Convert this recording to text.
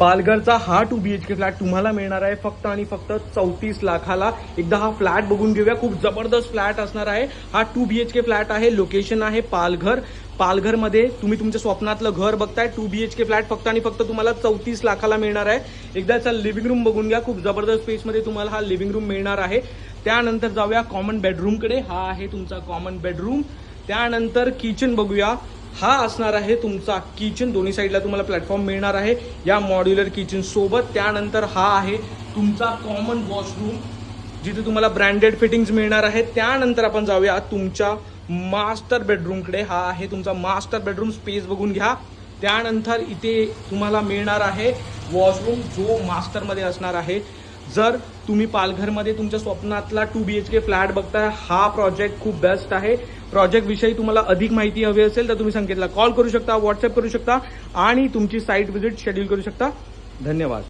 पालघरचा हा 2 BHK flat तुम्हाला मिळणार आहे फक्त आणि फक्त 34 लाखाला। एकदा हा फ्लॅट बघून घेऊया, खूप जबरदस्त फ्लॅट असणार आहे। हा 2 BHK फ्लॅट आहे, लोकेशन आहे पालघर। पालघरमध्ये तुम्ही तुमच्या स्वप्नातलं घर बघताय, 2 BHK फ्लॅट फक्त आणि फक्त तुम्हाला 34 लाखाला मिळणार आहे। एकदाचा लिव्हिंग रूम बघून घ्या, खूप जबरदस्त स्पेसमध्ये तुम्हाला हा लिव्हिंग रूम मिळणार आहे। त्यानंतर जाऊया कॉमन बेडरूमकडे, हा आहे तुमचा कॉमन बेडरूम। त्यानंतर किचन बघूया, हा असणार आहे तुमचा किचन, दोन्ही साईडला तुम्हाला प्लॅटफॉर्म मिळणार आहे या मॉड्युलर किचन सोबत। त्यानंतर हा आहे तुमचा कॉमन वॉशरूम, जिथे तुम्हाला ब्रँडेड फिटिंग्स मिळणार आहेत। त्यानंतर आपण जाऊया तुमच्या मास्टर बेडरूमकडे, हा आहे तुमचा मास्टर बेडरूम, स्पेस बघून घ्या। त्यानंतर इथे तुम्हाला मिळणार आहे वॉशरूम, जो मास्टरमध्ये असणार आहे। जर तुम्ही पालघरमध्ये तुमच्या स्वप्नातला 2 BHK फ्लॅट बघताय, हा प्रोजेक्ट खूप बेस्ट आहे। प्रोजेक्ट विषयी तुम्हाला अधिक माहिती हवी असेल तर तुम्ही संकेतला कॉल करू शकता, व्हॉट्सअप करू शकता आणि तुमची साईट व्हिजिट शेड्यूल करू शकता। धन्यवाद।